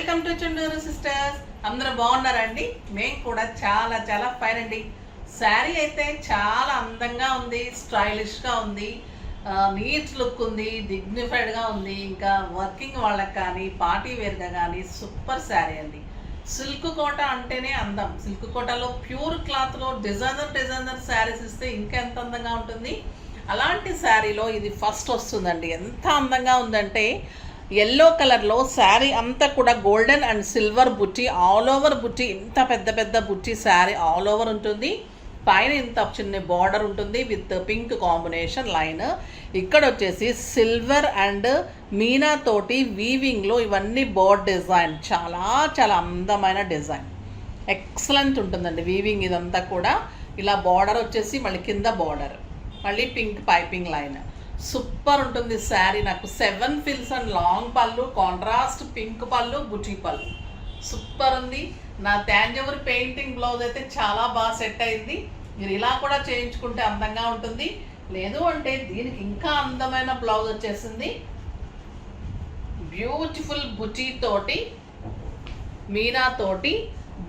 Welcome to Chunduru sisters. అందరూ బాగున్నారండి? మేము కూడా చాలా చాలా ఫైన్ అండి. శారీ అయితే చాలా అందంగా ఉంది, స్టైలిష్గా ఉంది, నీట్ లుక్ ఉంది, డిగ్నిఫైడ్గా ఉంది. ఇంకా వర్కింగ్ వాళ్ళకి కానీ పార్టీ వేర్గా కానీ సూపర్ శారీ అండి. సిల్క్ కోట అంటేనే అందం. సిల్క్ కోటలో ప్యూర్ క్లాత్లో డిజైనర్ శారీస్ ఇస్తే ఇంకా ఎంత అందంగా ఉంటుంది. అలాంటి శారీలో ఇది ఫస్ట్ వస్తుందండి. ఎంత అందంగా ఉందంటే ఎల్లో కలర్లో శారీ అంతా కూడా గోల్డెన్ అండ్ సిల్వర్ బుట్టి, ఆల్ ఓవర్ బుట్టి, ఇంత పెద్ద పెద్ద బుట్టి శారీ ఆల్ ఓవర్ ఉంటుంది. పైన ఇంత చిన్న బార్డర్ ఉంటుంది విత్ పింక్ కాంబినేషన్ లైన్. ఇక్కడ వచ్చేసి సిల్వర్ అండ్ మీనా తోటి వీవింగ్లో ఇవన్నీ బోర్డ్ డిజైన్, చాలా చాలా అందమైన డిజైన్, ఎక్సలెంట్ ఉంటుందండి వీవింగ్. ఇదంతా కూడా ఇలా బార్డర్ వచ్చేసి మళ్ళీ కింద బార్డర్, మళ్ళీ పింక్ పైపింగ్ లైన్, సూపర్ ఉంటుంది శారీ. నాకు 7 ఫిల్స్ అండ్ లాంగ్ పళ్ళు, కాంట్రాస్ట్ పింక్ పళ్ళు, బుటీ పళ్ళు, సూపర్ ఉంది. నా తాంజవూర్ పెయింటింగ్ బ్లౌజ్ అయితే చాలా బాగా సెట్ అయింది. మీరు ఇలా కూడా చేయించుకుంటే అందంగా ఉంటుంది. లేదు అంటే దీనికి ఇంకా అందమైన బ్లౌజ్ వచ్చేసింది. బ్యూటిఫుల్ బుటీ తోటి, మీనా తోటి,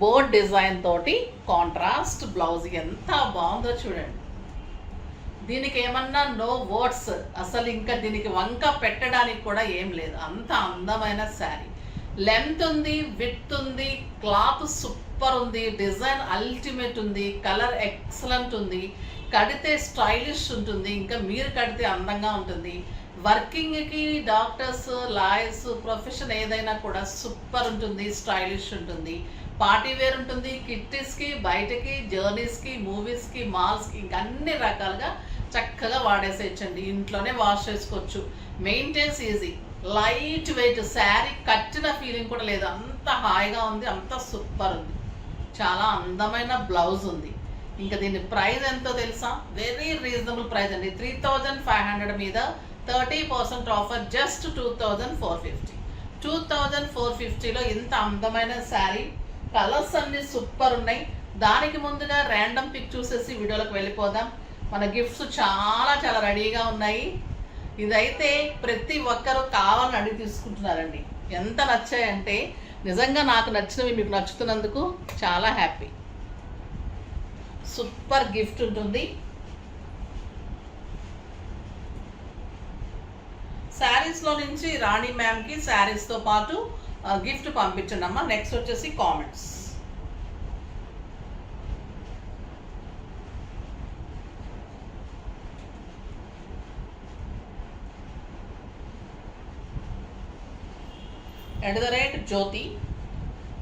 బోర్డ్ డిజైన్ తోటి కాంట్రాస్ట్ బ్లౌజ్ ఎంత బాగుందో చూడండి. దీనికి ఏమన్నా నో వర్డ్స్, అసలు ఇంకా దీనికి వంక పెట్టడానికి కూడా ఏం లేదు, అంత అందమైన శారీ. లెంత్ ఉంది, విడ్త్ ఉంది, క్లాత్ సూపర్ ఉంది, డిజైన్ అల్టిమేట్ ఉంది, కలర్ ఎక్సలెంట్ ఉంది, కడితే స్టైలిష్ ఉంటుంది, ఇంకా మీరు కడితే అందంగా ఉంటుంది. వర్కింగ్కి, డాక్టర్స్, లాయర్స్, ప్రొఫెషన్ ఏదైనా కూడా సూపర్ ఉంటుంది, స్టైలిష్ ఉంటుంది. పార్టీ వేర్ ఉంటుంది, కిట్టీస్కి, బయటకి, జర్నీస్కి, మూవీస్కి, మాల్స్కి, ఇంకా అన్ని రకాలుగా చక్కగా వాడేసేయచ్చండి. ఇంట్లోనే వాష్ చేసుకోవచ్చు. Maintenance easy, light weight sari, కట్టిన ఫీలింగ్ కూడా లేదు, అంత హాయిగా ఉంది, అంత సూపర్ ఉంది. చాలా అందమైన బ్లౌజ్ ఉంది. ఇంకా దీని ప్రైస్ ఎంతో తెలుసా? వెరీ రీజనబుల్ ప్రైస్ అండి. 3500 మీద 30% ఆఫర్, జస్ట్ 2450. 2450లో ఇంత అందమైన శారీ. కలర్స్ అన్ని సూపర్ ఉన్నాయి. దానికి ముందుగా ర్యాండమ్ పిక్ చూసేసి వీడియోలోకి వెళ్ళిపోదాం. మన గిఫ్ట్స్ చాలా చాలా రెడీగా ఉన్నాయి. ఇదైతే ప్రతి ఒక్కరూ కావాలని అడిగి తీసుకుంటున్నారండి. ఎంత నచ్చాయంటే నిజంగా నాకు నచ్చినవి మీకు నచ్చుతున్నందుకు చాలా హ్యాపీ. సూపర్ గిఫ్ట్ ఉంటుంది. శారీస్లో నుంచి రాణి మ్యామ్కి శారీస్తో పాటు గిఫ్ట్ పంపించండి అమ్మా. నెక్స్ట్ వచ్చేసి comments. @Jyoti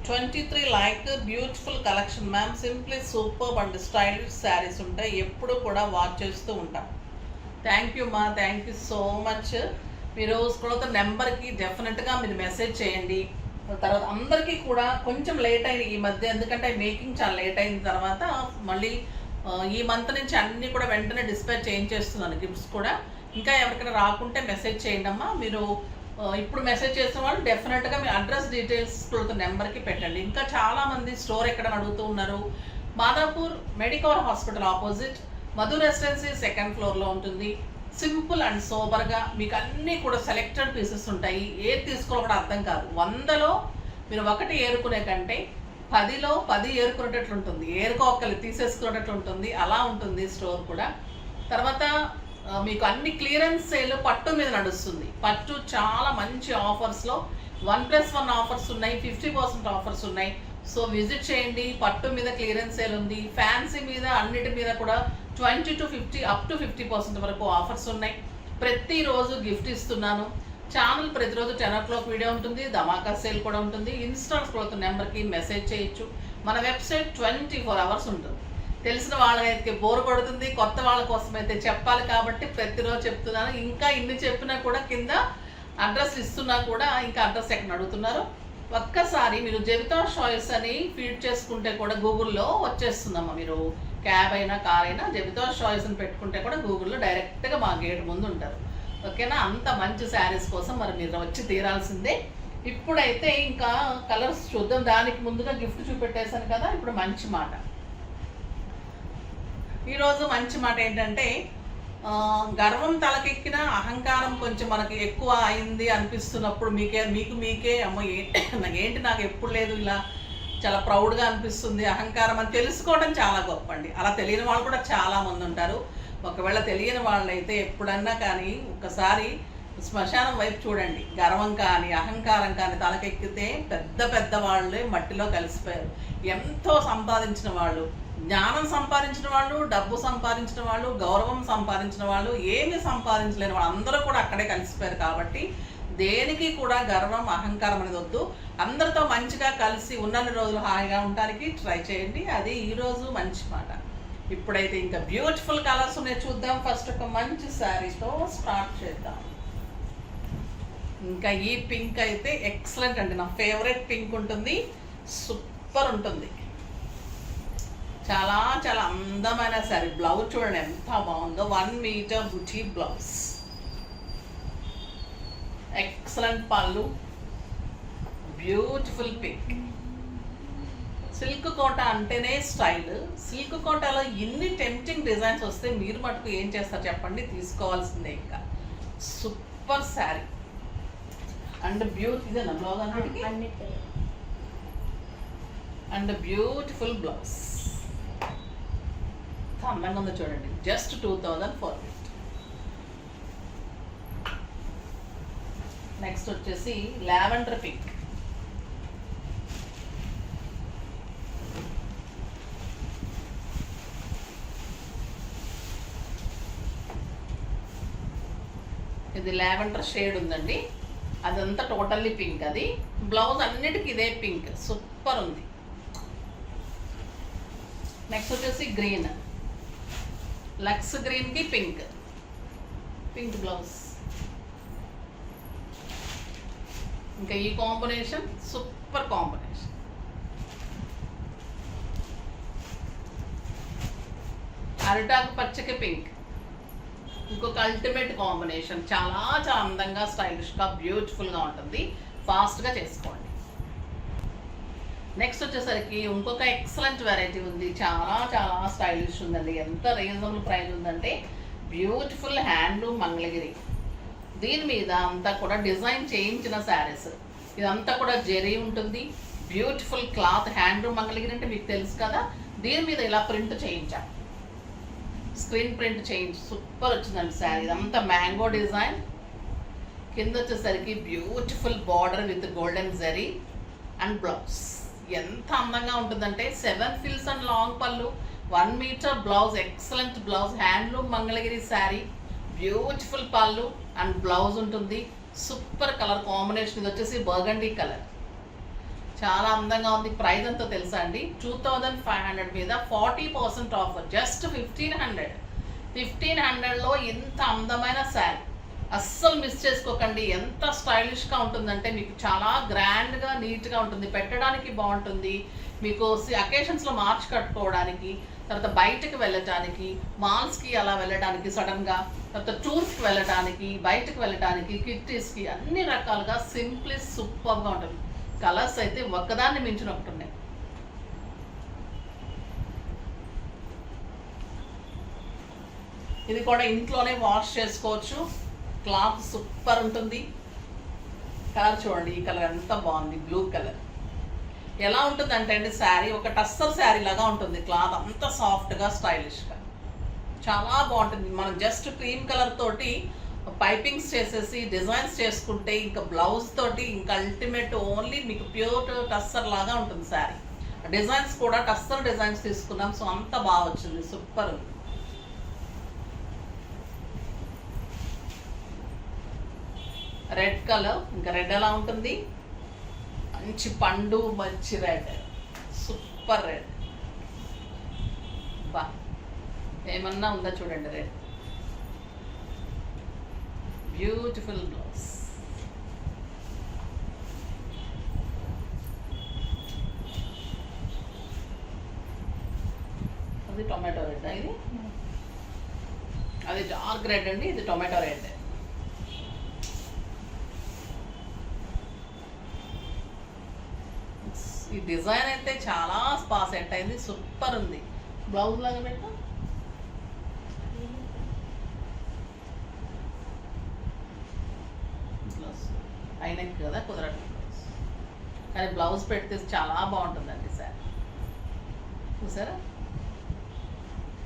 23 like, beautiful collection ma'am, simply super and stylish saris ఉంటాయి, ఎప్పుడు కూడా వాచ్ చేస్తూ ఉంటాం. థ్యాంక్ యూ మా, థ్యాంక్ యూ సో మచ్. మీరు స్క్రోల్ నెంబర్కి డెఫినెట్గా మీరు మెసేజ్ చేయండి. తర్వాత అందరికీ కూడా కొంచెం లేట్ అయింది ఈ మధ్య, ఎందుకంటే మేకింగ్ చాలా లేట్ అయిన తర్వాత మళ్ళీ ఈ మంత్ నుంచి అన్నీ కూడా వెంటనే డిస్పాచ్ చేయించేస్తున్నాను గిఫ్ట్స్ కూడా. ఇంకా ఎవరికైనా రాకుంటే మెసేజ్ చేయండి అమ్మా. మీరు ఇప్పుడు మెసేజ్ చేసిన వాళ్ళు డెఫినెట్గా మీ అడ్రస్ డీటెయిల్స్ నెంబర్కి పెట్టండి. ఇంకా చాలామంది స్టోర్ ఎక్కడ అడుగుతూ ఉన్నారు. Madhapur Medicover hospital opposite, Madhu residency 2nd ఫ్లోర్లో ఉంటుంది. సింపుల్ అండ్ సోబర్గా మీకు అన్నీ కూడా సెలెక్టెడ్ పీసెస్ ఉంటాయి. ఏది తీసుకోవాలో కూడా అర్థం కాదు. 100లో మీరు ఒకటి ఏరుకునే కంటే 10లో 10 ఏరుకునేటట్లు ఉంటుంది, ఏరుకోకలు తీసేసుకునేటట్లు ఉంటుంది, అలా ఉంటుంది స్టోర్ కూడా. తర్వాత మీకు అన్ని క్లియరెన్స్ సేల్ పట్టు మీద నడుస్తుంది. పట్టు చాలా మంచి ఆఫర్స్లో 1+1 ఆఫర్స్ ఉన్నాయి, 50% ఆఫర్స్ ఉన్నాయి. సో విజిట్ చేయండి. పట్టు మీద క్లియరెన్స్ సేల్ ఉంది. ఫ్యాన్సీ మీద అన్నిటి మీద కూడా 20 to 50 అప్ టు 50% వరకు ఆఫర్స్ ఉన్నాయి. ప్రతిరోజు గిఫ్ట్ ఇస్తున్నాను. ఛానల్ ప్రతిరోజు 10 o'clock వీడియో ఉంటుంది, ధమాకా సేల్ కూడా ఉంటుంది. ఇన్స్టా స్క్రోల్ నెంబర్కి మెసేజ్ చేయొచ్చు. మన వెబ్సైట్ 24 hours ఉంటుంది. తెలిసిన వాళ్ళకైతే బోర్ కొడుతుంది, కొత్త వాళ్ళ కోసం అయితే చెప్పాలి కాబట్టి ప్రతిరోజు చెప్తున్నాను. ఇంకా ఇన్ని చెప్పినా కూడా కింద అడ్రస్ ఇస్తున్నా కూడా ఇంకా అడ్రస్ ఎక్కడ అడుగుతున్నారు. ఒక్కసారి మీరు జవితా చాయిస్ అని ఫీడ్ చేసుకుంటే కూడా గూగుల్లో వచ్చేస్తుందమ్మా. మీరు క్యాబ్ అయినా కార్ అయినా జవితా చాయిస్ అని పెట్టుకుంటే కూడా గూగుల్లో డైరెక్ట్గా మా గేట్ ముందు ఉంటారు. ఓకేనా? అంత మంచి శారీస్ కోసం మరి మీరు వచ్చి తీరాల్సిందే. ఇప్పుడైతే ఇంకా కలర్స్ చూద్దాం. దానికి ముందుగా గిఫ్ట్ చూపెట్టేశాను కదా. ఇప్పుడు మంచి మాట. ఈరోజు మంచి మాట ఏంటంటే గర్వం తలకెక్కిన అహంకారం కొంచెం మనకి ఎక్కువ అయింది అనిపిస్తున్నప్పుడు మీకే అమ్మో ఏంటి నాకు ఎప్పుడు లేదు, ఇలా చాలా ప్రౌడ్గా అనిపిస్తుంది అహంకారం అని తెలుసుకోవడం చాలా గొప్ప అండి. అలా తెలియని వాళ్ళు కూడా చాలామంది ఉంటారు. ఒకవేళ తెలియని వాళ్ళైతే ఎప్పుడన్నా కానీ ఒక్కసారి శ్మశానం వైపు చూడండి. గర్వం కానీ అహంకారం కానీ తలకెక్కితే పెద్ద పెద్ద వాళ్ళే మట్టిలో కలిసిపోయారు. ఎంతో సంపాదించిన వాళ్ళు, జ్ఞానం సంపాదించిన వాళ్ళు, డబ్బు సంపాదించిన వాళ్ళు, గౌరవం సంపాదించిన వాళ్ళు, ఏమి సంపాదించలేని వాళ్ళు అందరూ కూడా అక్కడే కలిసిపోయారు. కాబట్టి దేనికి కూడా గర్వం అహంకారం అనేది వద్దు. అందరితో మంచిగా కలిసి ఉన్నన్ని రోజులు హాయిగా ఉండడానికి ట్రై చేయండి. అది ఈరోజు మంచి మాట. ఇప్పుడైతే ఇంకా బ్యూటిఫుల్ కలర్స్ ఉన్నాయి, చూద్దాం. ఫస్ట్ ఒక మంచి శారీతో స్టార్ట్ చేద్దాం. ఇంకా ఈ పింక్ అయితే ఎక్సలెంట్ అండి, నా ఫేవరెట్ పింక్ ఉంటుంది, సూపర్ ఉంటుంది, చాలా చాలా అందమైన శారీ. బ్లౌజ్ చూడండి ఎంత బాగుందో, 1 మీటర్ బుటీ బ్లౌజ్, ఎక్సలెంట్ పళ్ళు, బ్యూటిఫుల్ పింక్. సిల్క్ కోట అంటేనే స్టైల్. సిల్క్ కోటలో ఇన్ని టెంప్టింగ్ డిజైన్స్ వస్తే మీరు మటుకు ఏం చేస్తారు చెప్పండి, తీసుకోవాల్సిందే. ఇంకా సూపర్ శారీ అండ్ ఇదేనా బ్లౌజ్ అన్నిటికీ, అండ్ బ్యూటిఫుల్ బ్లౌజ్ అందంగా ఉందో చూడండి. జస్ట్ 2400. నెక్స్ట్ వచ్చేసి లావెండర్ పింక్. ఇది లావెండర్ షేడ్ ఉందండి, అదంతా టోటల్లీ పింక్. అది బ్లౌజ్ అన్నిటికీ ఇదే పింక్, సూపర్ ఉంది. నెక్స్ట్ వచ్చేసి గ్రీన్, లక్స్ గ్రీన్కి పింక్, పింక్ బ్లౌజ్. ఇంకా ఈ కాంబినేషన్ సూపర్ కాంబినేషన్. అరిటాకు పచ్చకి పింక్, ఇంకొక అల్టిమేట్ కాంబినేషన్. చాలా చాలా అందంగా, స్టైలిష్గా, బ్యూటిఫుల్గా ఉంటుంది. ఫాస్ట్గా చేసుకోండి. నెక్స్ట్ వచ్చేసరికి ఇంకొక ఎక్సలెంట్ వెరైటీ ఉంది, చాలా చాలా స్టైలిష్ ఉందండి. ఎంత రీజనబుల్ ప్రైస్ ఉందంటే బ్యూటిఫుల్ హ్యాండ్లూమ్ మంగళగిరి. దీని మీద అంతా కూడా డిజైన్ చేయించిన శారీస్. ఇదంతా కూడా జెరీ ఉంటుంది, బ్యూటిఫుల్ క్లాత్. హ్యాండ్లూమ్ మంగళగిరి అంటే మీకు తెలుసు కదా. దీని మీద ఇలా ప్రింట్ చేయించాం, స్క్రీన్ ప్రింట్ చేయించి సూపర్ వచ్చిందండి శారీ. ఇదంతా మ్యాంగో డిజైన్. కింద వచ్చేసరికి beautiful border with golden zari and blouse. ఎంత అందంగా ఉంటుందంటే 7 ఫిల్స్ and long pallu, 1 metre blouse, excellent blouse. Handloom Mangalagiri sari, beautiful pallu and blouse ఉంటుంది. Super colour combination. ఇది వచ్చేసి బర్గండీ కలర్, చాలా అందంగా ఉంది. ప్రైస్ ఎంతో తెలుసా అండి, 2500 మీద 40% ఆఫర్, జస్ట్ 1500. 1500లో ఇంత అందమైన శారీ అస్సలు మిస్ చేసుకోకండి. ఎంత స్టైలిష్గా ఉంటుందంటే మీకు చాలా గ్రాండ్గా, నీట్గా ఉంటుంది, పెట్టడానికి బాగుంటుంది. మీకు అకేషన్స్లో మార్చి కట్టుకోవడానికి, తర్వాత బయటకు వెళ్ళటానికి, మాల్స్కి అలా వెళ్ళడానికి, సడన్గా తర్వాత టూర్స్కి వెళ్ళటానికి, బయటకు వెళ్ళటానికి, కిట్టీస్కి, అన్ని రకాలుగా సింప్లీ సూపర్గా ఉంటుంది. కలర్స్ అయితే ఒక్కదాన్ని మించిన ఒకటి ఉన్నాయి. ఇది కూడా ఇంట్లోనే వాష్ చేసుకోవచ్చు, క్లాత్ సూపర్ ఉంటుంది. కలర్ చూడండి, ఈ కలర్ ఎంత బాగుంది, బ్లూ కలర్. ఎలా ఉంటుంది అంటే అండి, శారీ ఒక టస్సర్ శారీ లాగా ఉంటుంది. క్లాత్ అంత సాఫ్ట్గా, స్టైలిష్గా చాలా బాగుంటుంది. మనం జస్ట్ క్రీమ్ కలర్ తోటి పైపింగ్స్ చేసేసి డిజైన్స్ చేసుకుంటే, ఇంకా బ్లౌజ్ తోటి ఇంకా అల్టిమేట్. ఓన్లీ మీకు ప్యూర్ టస్సర్ లాగా ఉంటుంది శారీ. డిజైన్స్ కూడా టస్సర్ డిజైన్స్ తీసుకున్నాం, సో అంత బాగా వచ్చింది, సూపర్ ఉంది. రెడ్ కలర్, ఇంకా రెడ్ ఎలా ఉంటుంది, మంచి పండు, మంచి రెడ్, సూపర్ రెడ్. బా ఏమన్నా ఉందా చూడండి, రెడ్, బ్యూటిఫుల్ బ్లౌజ్. అది టొమాటో రెడ్, ఇది అది డార్క్ రెడ్ అండి, ఇది టొమాటో రెడ్. ఈ డిజైన్ అయితే చాలా సెట్ అయింది, సూపర్ ఉంది. బ్లౌజ్ లాగా పెట్టా, అయినాక కదా కుదరట్లేదు కానీ బ్లౌజ్ పెడితే చాలా బాగుంటుందండి సార్. చూసారా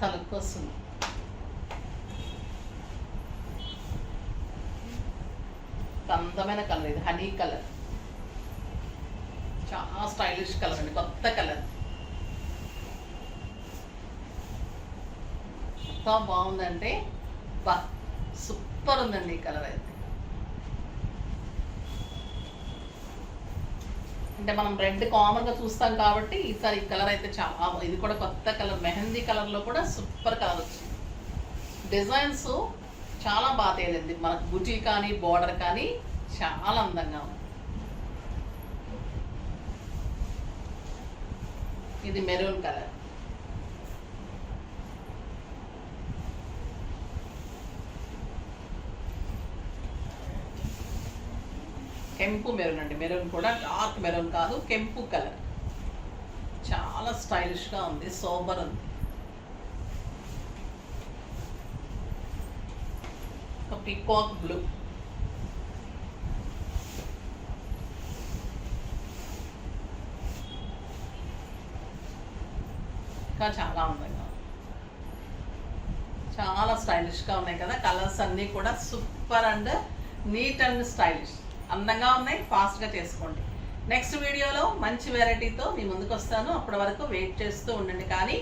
తలుపు వస్తుంది. అందమైన కలర్ ఇది, హనీ కలర్, చాలా స్టైలిష్ కలర్ అండి, కొత్త కలర్. ఎంత బాగుందంటే బా సూపర్ ఉందండి ఈ కలర్ అయితే. అంటే మనం రెడ్ కామన్గా చూస్తాం కాబట్టి ఈసారి ఈ కలర్ అయితే చాలా, ఇది కూడా కొత్త కలర్, మెహందీ కలర్లో కూడా సూపర్ కలర్ వచ్చింది. డిజైన్స్ చాలా బాగా తేలింది మనకు, బుటీ కానీ బోర్డర్ కానీ చాలా అందంగా ఉంది. ఇది మెరూన్ కలర్, కెంపు మెరూన్ అండి, మెరూన్ కూడా డార్క్ మెరూన్ కాదు, కెంపు కలర్, చాలా స్టైలిష్గా ఉంది, సోబర్ ఉంది. ఒక పీకాక్ బ్లూ, ఇంకా చాలా అందంగా, చాలా స్టైలిష్గా ఉన్నాయి కదా. కలర్స్ అన్నీ కూడా super and neat and stylish, అందంగా ఉన్నాయి. ఫాస్ట్గా చేసుకోండి. నెక్స్ట్ వీడియోలో మంచి వెరైటీతో మీ ముందుకు వస్తాను. అప్పటి వరకు వెయిట్ చేస్తూ ఉండండి. కానీ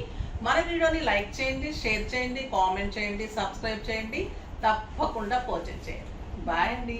మన వీడియోని లైక్ చేయండి, షేర్ చేయండి, కామెంట్ చేయండి, సబ్స్క్రైబ్ చేయండి, తప్పకుండా పర్చేజ్ చేయండి. బాయ్ అండి.